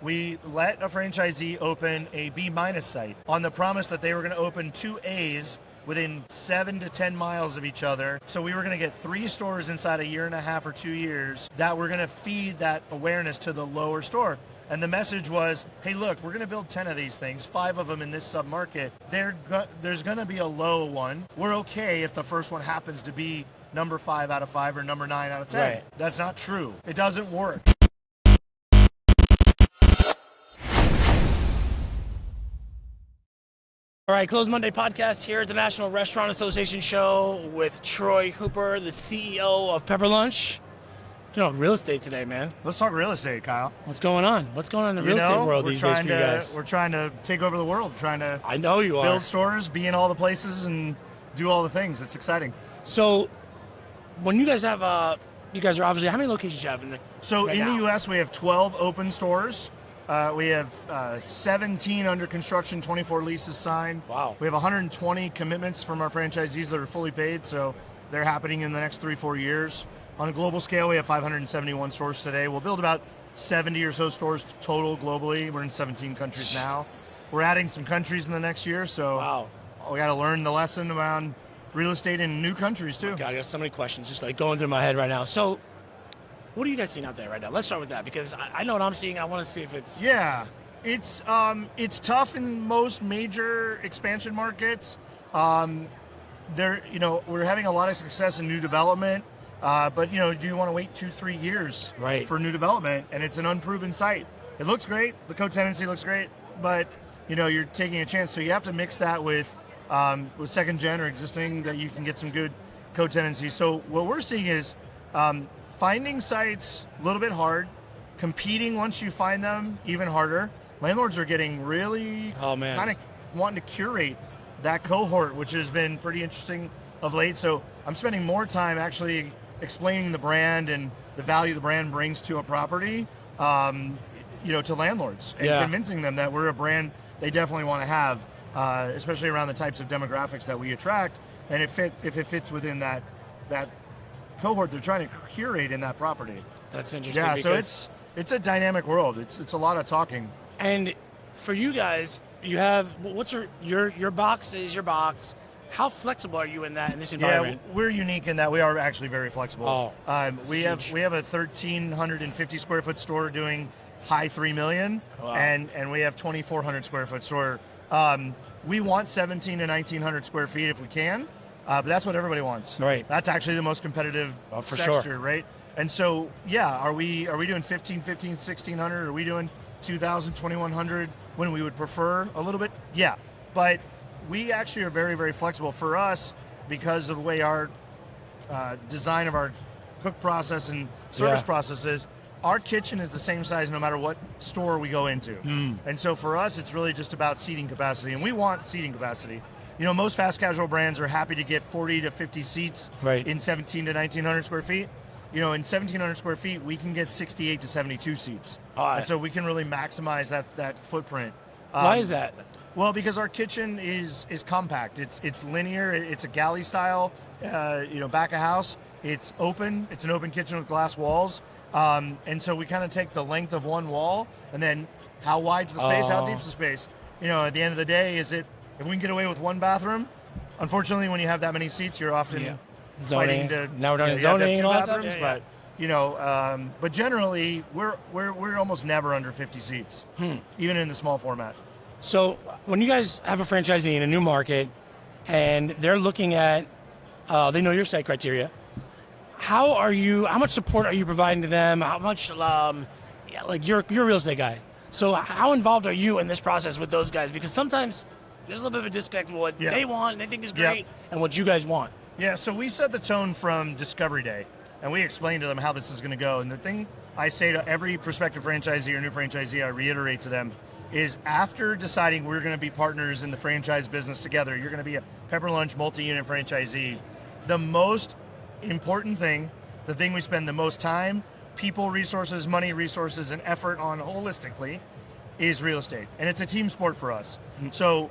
we let a franchisee open a B- site on the promise that they were going to open 2 A's within 7 to 10 miles of each other. So we were going to get 3 stores inside a year and a half or 2 years that were going to feed that awareness to the lower store. And the message was, hey, look, we're going to build 10 of these things, 5 of them in this sub-market. There's going to be a low one. We're okay if the first one happens to be number 5 out of 5 or number 9 out of 10. Right. That's not true. It doesn't work. All right, Closed Monday podcast here at the National Restaurant Association show with Troy Hooper, the CEO of Pepper Lunch. Real estate today, man. Let's talk real estate, Kyle. What's going on? What's going on in the real estate world these days for you guys? We're trying to take over the world, I know you are. Build stores, be in all the places, and do all the things. It's exciting. So, when you guys have, you guys are obviously, how many locations you have in the So right in now? the U.S., we have 12 open stores. We have 17 under construction, 24 leases signed. Wow. We have 120 commitments from our franchisees that are fully paid, so they're happening in the next 3-4 years. On a global scale, we have 571 stores today. We'll build about 70 or so stores total globally. We're in 17 countries now. We're adding some countries in the next year, so Wow. we got to learn the lesson around real estate in new countries too. God, I got so many questions just like going through my head right now. So, what are you guys seeing out there right now? Let's start with that because I know what I'm seeing. I want to see if it's... Yeah, it's tough in most major expansion markets. We're having a lot of success in new development, but do you want to wait 2-3 years for new development? And it's an unproven site. It looks great. The co-tenancy looks great, but you're taking a chance. So you have to mix that with second gen or existing that you can get some good co-tenancy. So what we're seeing is finding sites a little bit hard, competing once you find them even harder. Landlords are getting really kind of wanting to curate that cohort, which has been pretty interesting of late. So I'm spending more time actually explaining the brand and the value the brand brings to a property, to landlords and convincing them that we're a brand they definitely want to have, especially around the types of demographics that we attract. And if it fits within that cohort they're trying to curate in that property. That's interesting. Yeah, so it's a dynamic world. It's a lot of talking. And for you guys, you have what's your box is your box. How flexible are you in this environment? Yeah, we're unique in that we are actually very flexible. We have a 1,350 square foot store doing high $3 million, and we have 2,400 square foot store. We want 1,700 to 1,900 square feet if we can. But that's what everybody wants. Right. That's actually the most competitive sector, right? And so, are we doing 1,600? Are we doing 2,000, 2,100 when we would prefer a little bit? Yeah. But we actually are very, very flexible. For us, because of the way our design of our cook process and service processes, our kitchen is the same size no matter what store we go into. And so for us, it's really just about seating capacity. And we want seating capacity. Most fast casual brands are happy to get 40 to 50 seats in 1,700 to 1,900 square feet. In 1,700 square feet, we can get 68 to 72 seats. And so we can really maximize that footprint. Why is that? Well, because our kitchen is compact. It's linear. It's a galley style, back of house. It's open. It's an open kitchen with glass walls. And so we kind of take the length of one wall and then how wide's the space, how deep's the space. At the end of the day, if we can get away with one bathroom, unfortunately, when you have that many seats, you're often fighting to. Now we're doing zoning and all that stuff. But generally, we're almost never under 50 seats, even in the small format. So when you guys have a franchisee in a new market, and they're looking at, they know your site criteria. How much support are you providing to them? How much, you're a real estate guy. So how involved are you in this process with those guys? Because sometimes there's a little bit of a disconnect with what they want and they think is great and what you guys want. Yeah, so we set the tone from discovery day, and we explain to them how this is going to go. And the thing I say to every prospective franchisee or new franchisee, I reiterate to them, is after deciding we're going to be partners in the franchise business together, you're going to be a Pepper Lunch multi-unit franchisee, the most important thing, the thing we spend the most time, people resources, money resources, and effort on holistically is real estate. And it's a team sport for us. So,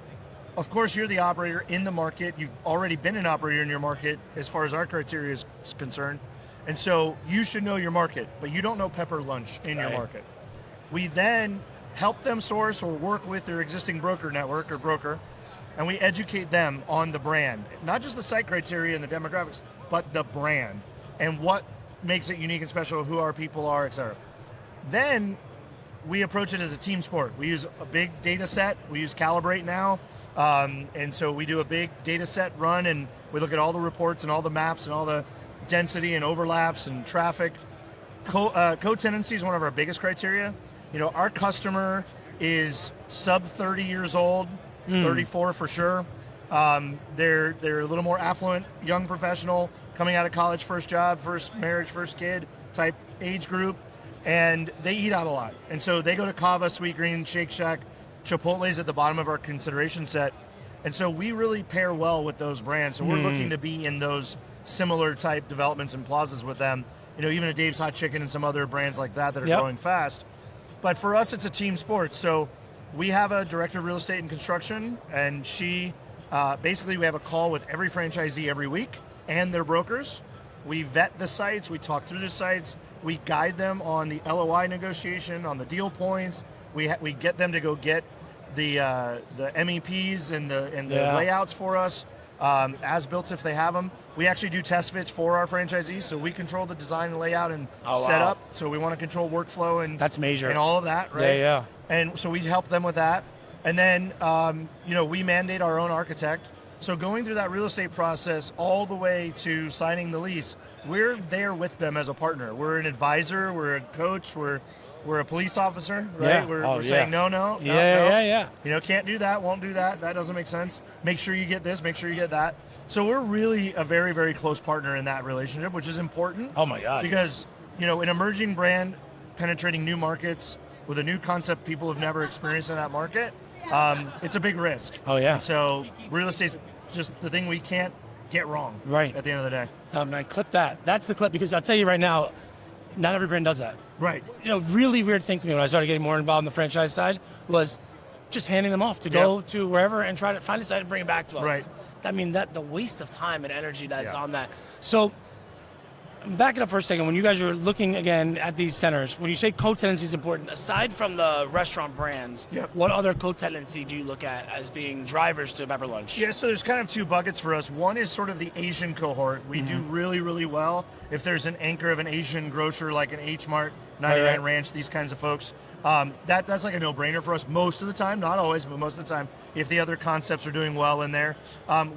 of course, you're the operator in the market. You've already been an operator in your market as far as our criteria is concerned. And so you should know your market, but you don't know Pepper Lunch in your market. We then help them source or work with their existing broker network or broker, and we educate them on the brand, not just the site criteria and the demographics, but the brand and what makes it unique and special, who our people are, etc. Then we approach it as a team sport. We use a big data set. We use Calibrate now. And so we do a big data set run, and we look at all the reports and all the maps and all the density and overlaps and traffic. Co-tenancy is one of our biggest criteria. Our customer is sub 30 years old, 34 for sure. They're a little more affluent, young professional, coming out of college, first job, first marriage, first kid type age group, and they eat out a lot. And so they go to Cava, Sweet Green, Shake Shack, Chipotle's at the bottom of our consideration set. And so we really pair well with those brands. So we're looking to be in those similar type developments and plazas with them. Even a Dave's Hot Chicken and some other brands like that are growing fast. But for us, it's a team sport. So we have a director of real estate and construction, and she, basically we have a call with every franchisee every week and their brokers. We vet the sites, we talk through the sites, we guide them on the LOI negotiation, on the deal points. We get them to go get the MEPs and the layouts for us, as built if they have them. We actually do test fits for our franchisees, so we control the design and layout and setup. So we want to control workflow and that's major and all of that, right? Yeah. And so we help them with that. And then we mandate our own architect. So going through that real estate process all the way to signing the lease, we're there with them as a partner. We're an advisor, we're a coach, we're a police officer, right? Yeah. We're saying no. Can't do that, won't do that. That doesn't make sense. Make sure you get this, make sure you get that. So we're really a very, very close partner in that relationship, which is important. Oh my God. Because, an emerging brand penetrating new markets with a new concept people have never experienced in that market, it's a big risk. Oh yeah. And so real estate's just the thing we can't get wrong. Right. At the end of the day. Man, clip that. That's the clip, because I'll tell you right now, not every brand does that. Right. Really weird thing to me when I started getting more involved in the franchise side was just handing them off to go to wherever and try to find a site and bring it back to us. Right. That the waste of time and energy that's on that. So back it up for a second. When you guys are looking again at these centers, when you say co-tenancy is important, aside from the restaurant brands, what other co-tenancy do you look at as being drivers to Pepper Lunch? Yeah, so there's kind of two buckets for us. One is sort of the Asian cohort. We do really, really well if there's an anchor of an Asian grocer like an H Mart, 99 Ranch, these kinds of folks. That's like a no-brainer for us most of the time, not always, but most of the time, if the other concepts are doing well in there.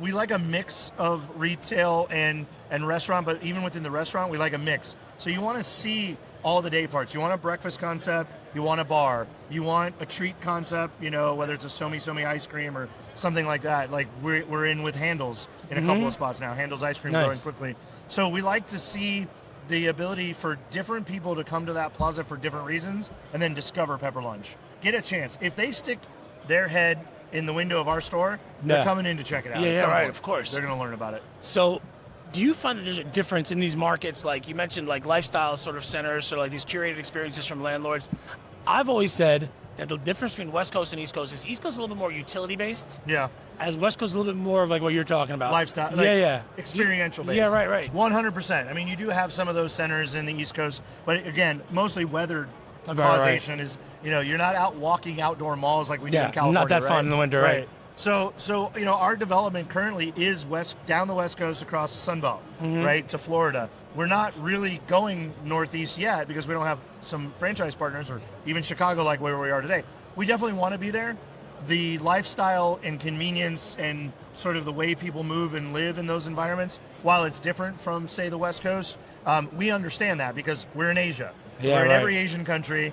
We like a mix of retail and restaurant, but even within the restaurant, we like a mix. So you want to see all the day parts. You want a breakfast concept, you want a bar, you want a treat concept, whether it's a somi ice cream or something like that. Like we're in with Handles in a couple of spots now. Handles ice cream growing quickly. So we like to see the ability for different people to come to that plaza for different reasons and then discover Pepper Lunch. Get a chance. If they stick their head in the window of our store, they're coming in to check it out. Yeah, right, of course. They're going to learn about it. So do you find that there's a difference in these markets? Like you mentioned, like lifestyle sort of centers, sort of like these curated experiences from landlords. I've always said that the difference between West Coast and East Coast is East Coast is a little bit more utility-based. Yeah. As West Coast is a little bit more of like what you're talking about. Lifestyle. Experiential based. Yeah, right. 100%. I mean, you do have some of those centers in the East Coast, but again, mostly weather causation is, you're not out walking outdoor malls like we do in California. Not that fun in the winter, right? So our development currently is down the West Coast across the Sun Belt, right, to Florida. We're not really going northeast yet because we don't have some franchise partners or even Chicago like where we are today. We definitely want to be there. The lifestyle and convenience and sort of the way people move and live in those environments, while it's different from, say, the West Coast, we understand that because we're in Asia. We're in every Asian country.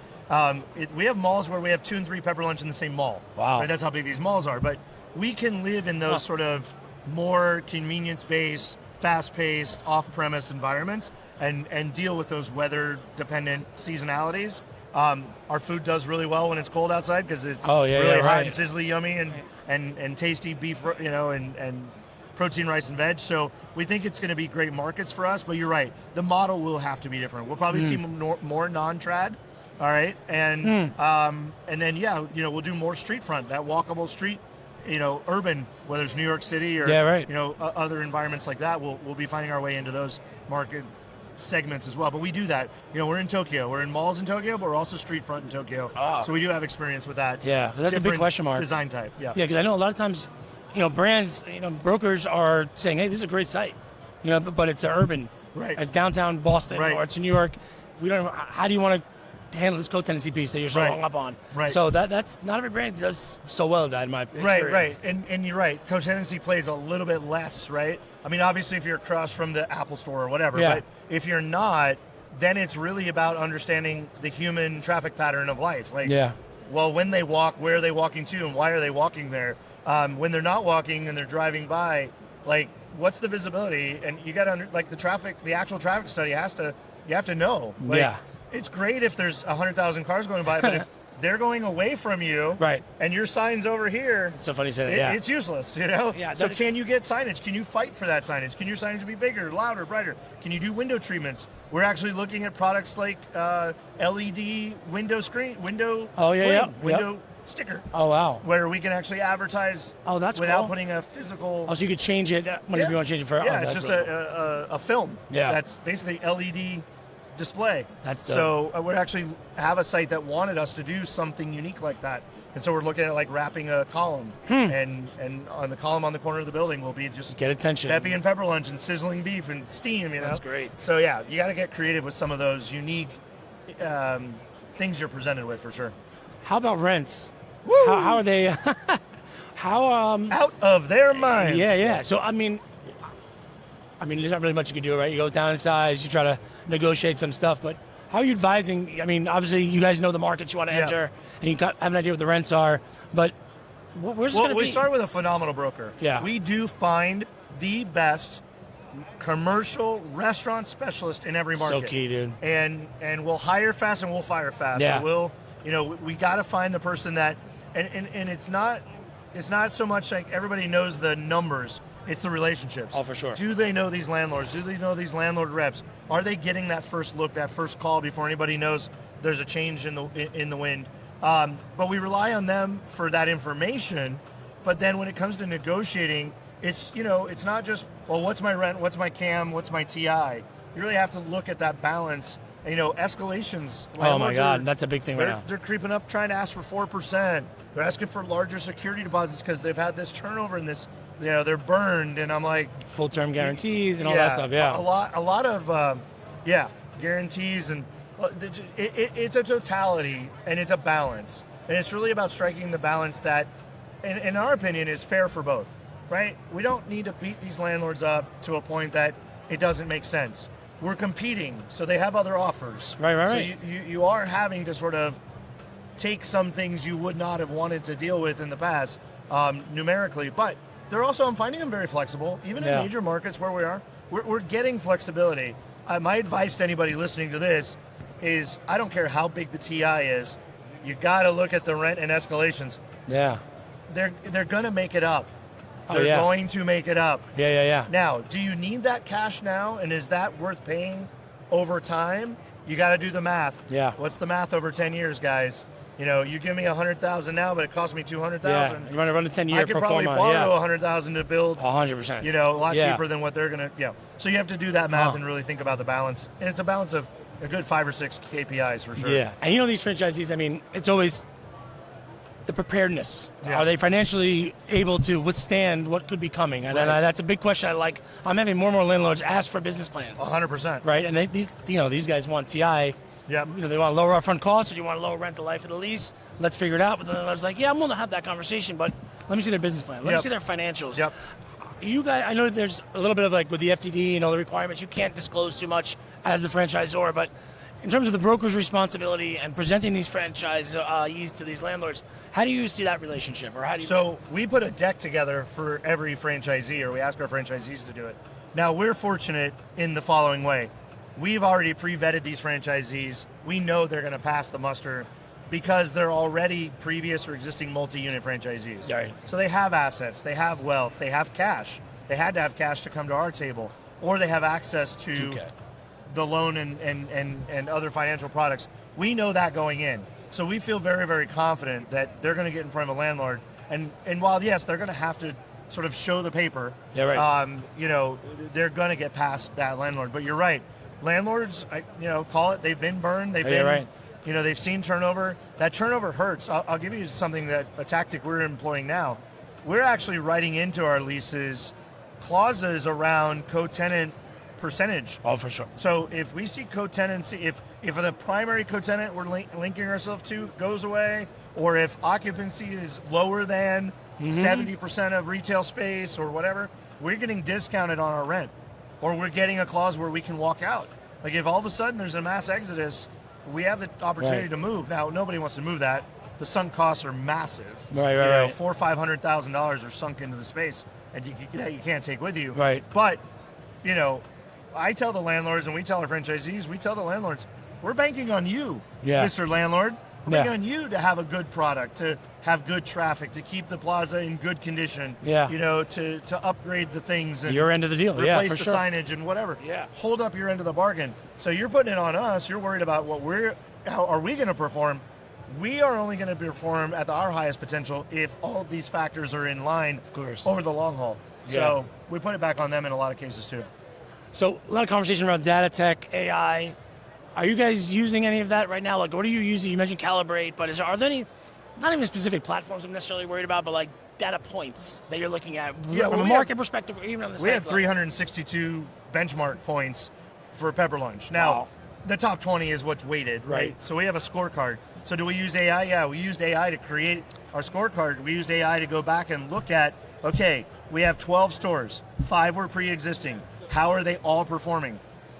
We have malls where we have 2 and 3 Pepper Lunch in the same mall. Wow. Right? That's how big these malls are. But we can live in those sort of more convenience-based, fast-paced, off-premise environments and deal with those weather-dependent seasonalities. Our food does really well when it's cold outside because it's really hot and sizzly, yummy, and tasty beef, and protein, rice, and veg. So we think it's going to be great markets for us. But you're right, the model will have to be different. We'll probably see more non-trad. All right, and then we'll do more street front, that walkable street, urban, whether it's New York City or other environments like that. We'll be finding our way into those market segments as well. But we do that. We're in Tokyo. We're in malls in Tokyo, but we're also street front in Tokyo. Oh. So we do have experience with that. Yeah, that's a big different question mark. Design type. Yeah. Yeah, because I know a lot of times, brands, brokers are saying, hey, this is a great site, but it's urban. Right. It's downtown Boston, Right. or it's New York. We don't. How do you want to handle this co-tenancy piece that you're so Right. hung up on? Right. So that's not every brand does so well. That in my experience. Right. And you're right. Co-tenancy plays a little bit less, right? I mean, obviously, if you're across from the Apple store or whatever, Yeah. but if you're not, then it's really about understanding the human traffic pattern of life. Like, Yeah. well, when they walk, where are they walking to, and why are they walking there? When they're not walking and they're driving by, like, what's the visibility? And you got to the actual traffic study you have to know. Like, Yeah. It's great if there's 100,000 cars going by, but if they're going away from you, Right. and your sign's over here, It's so funny you say that. Yeah. it's useless, Yeah, So that- can you get signage? Can you fight for that signage? Can your signage be bigger, louder, brighter? Can you do window treatments? We're actually looking at products like LED window screen, window Oh, yeah, frame, yeah, window sticker, Oh wow. where we can actually advertise Oh, that's without cool. putting a physical. Oh, so you could change it whenever you want to change it for. Yeah, oh, it's that's just really cool. a film. Yeah. That's basically LED display. That's so we actually have a site that wanted us to do something unique like that, and so we're looking at like wrapping a column, and on the column on the corner of the building will be just Get attention. peppy and pepper lunch and sizzling beef and steam. That's great. So yeah, you got to get creative with some of those unique things you're presented with for sure. How about rents? Woo! How are they? How Out of their minds. Yeah. So I mean, there's not really much you can do, right? You go down in size, you try to negotiate some stuff, but how are you advising? I mean, obviously you guys know the markets you want to Yeah. enter, and you have an idea what the rents are, but where's this Well, going to we be? start with a phenomenal broker. Yeah. We do find the best commercial restaurant specialist in every market. So key, dude. And we'll hire fast and we'll fire fast. Yeah. So we got to find the person that, and it's not so much like everybody knows the numbers. It's the relationships. Oh, for sure. Do they know these landlords? Do they know these landlord reps? Are they getting that first look, that first call before anybody knows there's a change in the wind? But we rely on them for that information. But then when it comes to negotiating, it's not just, well, what's my rent, what's my CAM, what's my TI? You really have to look at that balance. And, escalations. Oh my landlords God, that's a big thing right now. They're creeping up, trying to ask for 4%. They're asking for larger security deposits because they've had this turnover and this. They're burned, and I'm like, Full term guarantees and all that stuff. Yeah. a lot of guarantees, and it's a totality and it's a balance, and it's really about striking the balance that, in our opinion, is fair for both. Right? We don't need to beat these landlords up to a point that it doesn't make sense. We're competing, so they have other offers. Right. So you are having to sort of take some things you would not have wanted to deal with in the past, numerically, but I'm finding them very flexible, even in major markets where we are. We're getting flexibility. My advice to anybody listening to this is, I don't care how big the TI is, you got to look at the rent and escalations. Yeah. They're going to make it up. Oh, They're yeah. going to make it up. Yeah. Now, do you need that cash now, and is that worth paying over time? You got to do the math. Yeah. What's the math over 10 years, guys? You give me $100,000 now, but it costs me $200,000. Yeah. You want to run a 10-year I could probably borrow $100,000 to build. 100%. A lot Yeah. cheaper than what they're gonna. Yeah. So you have to do that math and really think about the balance, and it's a balance of a good 5 or 6 KPIs for sure. Yeah, and these franchisees, it's always the preparedness. Yeah. Are they financially able to withstand what could be coming? And that's a big question. I'm having more and more landlords ask for business plans. 100%. Right, and these guys want TI. Yep. They want lower upfront costs, or do you want to lower rent the life of the lease? Let's figure it out. But then I was like, yeah, I'm willing to have that conversation, but let me see their business plan. Let me see their financials. Yep. You guys, I know there's a little bit of with the FDD and all the requirements, you can't disclose too much as the franchisor, but in terms of the broker's responsibility and presenting these franchisees to these landlords, how do you see that relationship, or how do you? So we put a deck together for every franchisee, or we ask our franchisees to do it. Now, we're fortunate in the following way. We've already pre-vetted these franchisees. We know they're going to pass the muster because they're already previous or existing multi-unit franchisees. Right. So they have assets, they have wealth, they have cash. They had to have cash to come to our table, or they have access to 2K. the loan and other financial products. We know that going in. So we feel very, very confident that they're going to get in front of a landlord. And while, yes, they're going to have to sort of show the paper, Yeah, right. they're going to get past that landlord. But you're right. landlords, call it. They've been burned. They've Yeah, been, right. they've seen turnover. That turnover hurts. I'll give you something a tactic we're employing now. We're actually writing into our leases clauses around co-tenant percentage. Oh, for sure. So if we see co-tenancy, if the primary co-tenant we're linking ourselves to goes away, or if occupancy is lower than 70% of retail space or whatever, we're getting discounted on our rent, or we're getting a clause where we can walk out. Like if all of a sudden there's a mass exodus, we have the opportunity to move. Now nobody wants to move that. The sunk costs are massive. Right. $400,000 or $500,000 are sunk into the space, and you can't take with you. Right. But I tell the landlords, and we tell our franchisees, we tell the landlords, we're banking on you, Mr. Landlord. We're banking on you to have a good product, to have good traffic, to keep the plaza in good condition. To upgrade the things and your end of the deal. Replace for the sure. signage and whatever. Yeah. Hold up your end of the bargain. So you're putting it on us. You're worried about how are we going to perform? We are only going to perform at our highest potential if all of these factors are in line, of course, over the long haul. So we put it back on them in a lot of cases too. So a lot of conversation around data tech, AI. Are you guys using any of that right now? Like, what are you using? You mentioned Calibrate, but are there any, not even specific platforms I'm necessarily worried about, but like data points that you're looking at from a market perspective, or even on the site? We have 362 benchmark points for Pepper Lunch. Now, the top 20 is what's weighted, right? So we have a scorecard. So do we use AI? Yeah, we used AI to create our scorecard. We used AI to go back and look at, okay, we have 12 stores, 5 were pre-existing. How are they all performing?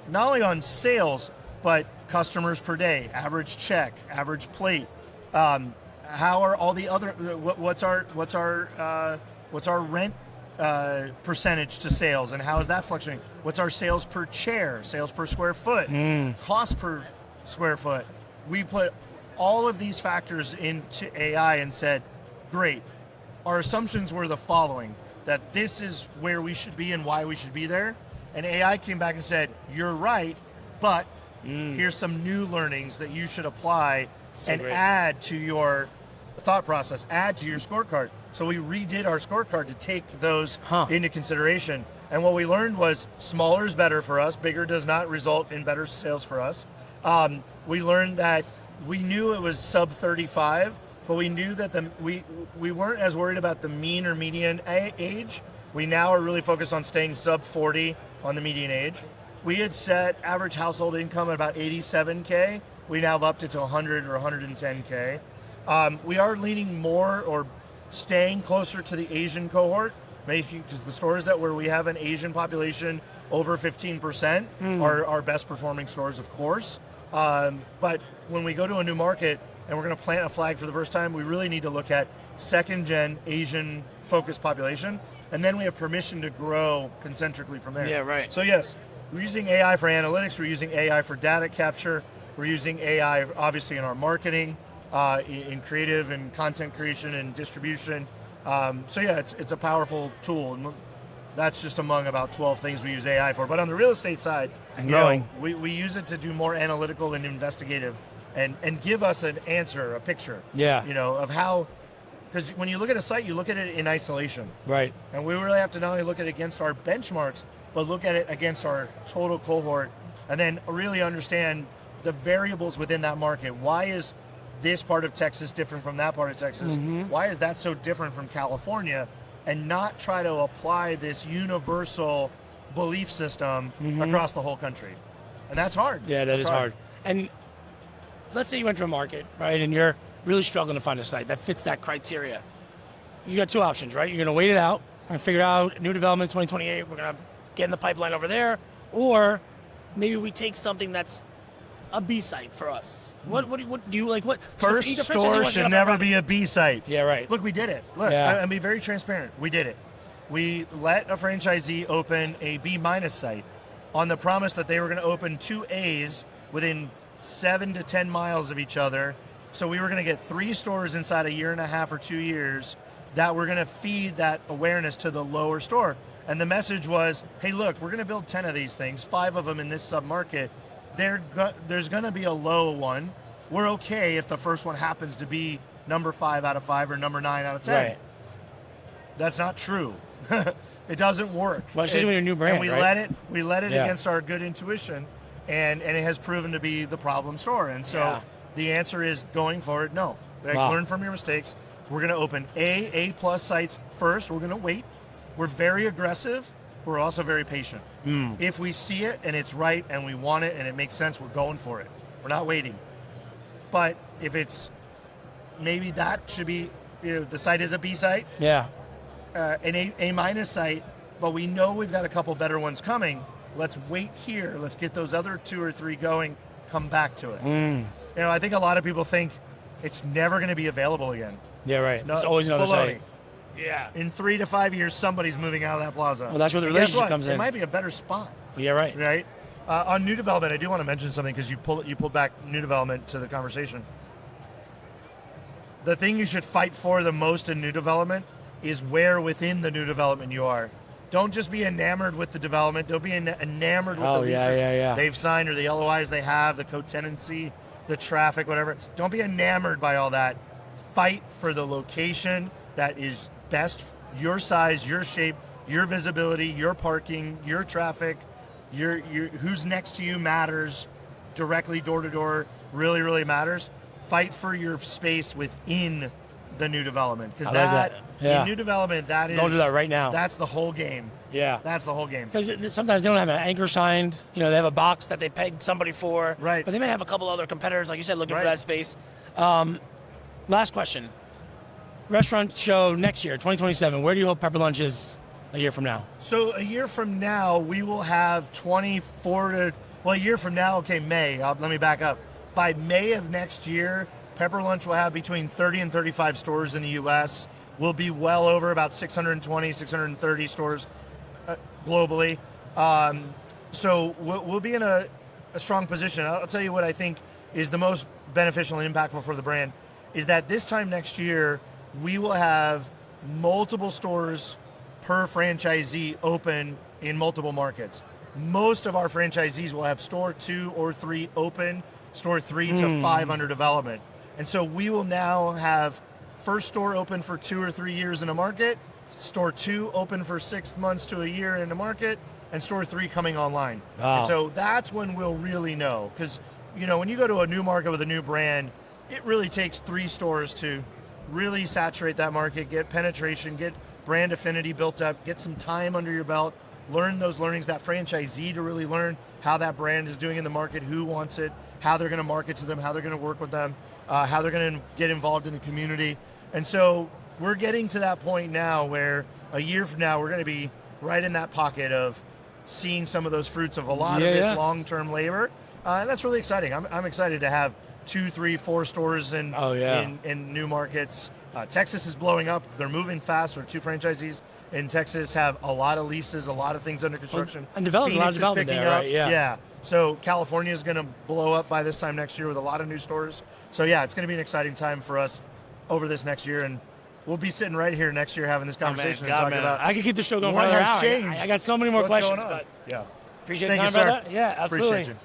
Not only on sales, but customers per day, average check, average plate. How are all the other? What's our rent percentage to sales, and how is that fluctuating? What's our sales per chair, sales per square foot, cost per square foot? We put all of these factors into AI and said, great. Our assumptions were the following: that this is where we should be and why we should be there. And AI came back and said, you're right, but here's some new learnings that you should apply add to your thought process, add to your scorecard. So we redid our scorecard to take those into consideration. And what we learned was smaller is better for us. Bigger does not result in better sales for us. We learned that we knew it was sub 35, but we knew that we weren't as worried about the mean or median age. We now are really focused on staying sub 40 on the median age. We had set average household income at about $87K. We now have upped it to 100 or 110K. We are leaning more or staying closer to the Asian cohort, because the stores where we have an Asian population over 15% are our best performing stores, of course. But when we go to a new market and we're going to plant a flag for the first time, we really need to look at second-gen Asian-focused population, and then we have permission to grow concentrically from there. Yeah, right. So yes, we're using AI for analytics, we're using AI for data capture, we're using AI obviously in our marketing, in creative and content creation and distribution. It's a powerful tool, and that's just among about 12 things we use AI for. But on the real estate side, and growing, we use it to do more analytical and investigative, and give us an answer, a picture. Of how, because when you look at a site, you look at it in isolation. Right. And we really have to not only look at it against our benchmarks, but look at it against our total cohort, and then really understand the variables within that market. Why is this part of Texas different from that part of Texas? Why is that so different from California? And not try to apply this universal belief system across the whole country. And that's hard. Yeah, that is hard. And let's say you went to a market, right, and you're really struggling to find a site that fits that criteria. You got two options, right? You're going to wait it out and figure out new development 2028. We're going to get in the pipeline over there. Or maybe we take something that's a B site for us. What do you like? What first store should never be a B site. Yeah, right. Look, we did it. Look, I'll be very transparent. We did it. We let a franchisee open a B- site on the promise that they were going to open 2 A's within 7 to 10 miles of each other. So we were going to get 3 stores inside a year and a half or 2 years that were going to feed that awareness to the lower store. And the message was, hey, look, we're going to build 10 of these things, 5 of them in this sub-market. There's going to be a low one. We're okay if the first one happens to be number 5 out of 5 or number 9 out of 10. Right. That's not true. It doesn't work. Well, especially when you're a new brand, and we right? let it against our good intuition. and it has proven to be the problem store. And so the answer is going forward, no. Like, learn from your mistakes. We're going to open A+ sites first. We're going to wait. We're very aggressive. We're also very patient. If we see it and it's right and we want it and it makes sense, we're going for it. We're not waiting. But if it's maybe that should be, the site is a B site, an A- site, but we know we've got a couple better ones coming. Let's wait here. Let's get those other 2 or 3 going. Come back to it. I think a lot of people think it's never going to be available again. Yeah, right. There's always another site. Yeah. In 3 to 5 years, somebody's moving out of that plaza. Well, that's where the relationship comes in. It might be a better spot. Yeah, right. Right. On new development, I do want to mention something because you pulled back new development to the conversation. The thing you should fight for the most in new development is where within the new development you are. Don't just be enamored with the development. Don't be enamored with the leases they've signed or the LOIs they have, the co-tenancy, the traffic, whatever. Don't be enamored by all that. Fight for the location that is best, your size, your shape, your visibility, your parking, your traffic, your who's next to you matters. Directly door to door really, really matters. Fight for your space within the new development, because in new development, that is, don't do that right now. That's the whole game. Yeah, that's the whole game. Because sometimes they don't have an anchor signed. They have a box that they pegged somebody for. Right. But they may have a couple other competitors, like you said, looking for that space. Last question. Restaurant show next year, 2027. Where do you hope Pepper Lunch is a year from now? So a year from now, we will have 24 to. Well, a year from now, okay, May. Let me back up. By May of next year, Pepper Lunch will have between 30 and 35 stores in the U.S. We'll be well over about 620, 630 stores globally. So we'll be in a strong position. I'll tell you what I think is the most beneficial and impactful for the brand is that this time next year, we will have multiple stores per franchisee open in multiple markets. Most of our franchisees will have store 2 or 3 open, store 3 to 5 under development. And so we will now have first store open for 2 or 3 years in a market, store 2 open for 6 months to a year in a market, and store 3 coming online. Wow. And so that's when we'll really know. Because, when you go to a new market with a new brand, it really takes 3 stores to really saturate that market, get penetration, get brand affinity built up, get some time under your belt, learn those learnings, that franchisee to really learn how that brand is doing in the market, who wants it, how they're going to market to them, how they're going to work with them, how they're going to get involved in the community. And so we're getting to that point now where a year from now, we're going to be right in that pocket of seeing some of those fruits of a lot of this long-term labor. And that's really exciting. I'm excited to have 2, 3, 4 stores in new markets. Texas is blowing up. They're moving fast. Our 2 franchisees in Texas have a lot of leases, a lot of things under construction. And developing a lot of development there, right? Yeah. So California is going to blow up by this time next year with a lot of new stores. So yeah, it's going to be an exciting time for us over this next year, and we'll be sitting right here next year having this conversation and talking about. I could keep the show going for what another has hour. changed. I got so many more questions, going on. but Yeah. appreciate Thank the you, time, sir. brother. Yeah, absolutely. Appreciate you.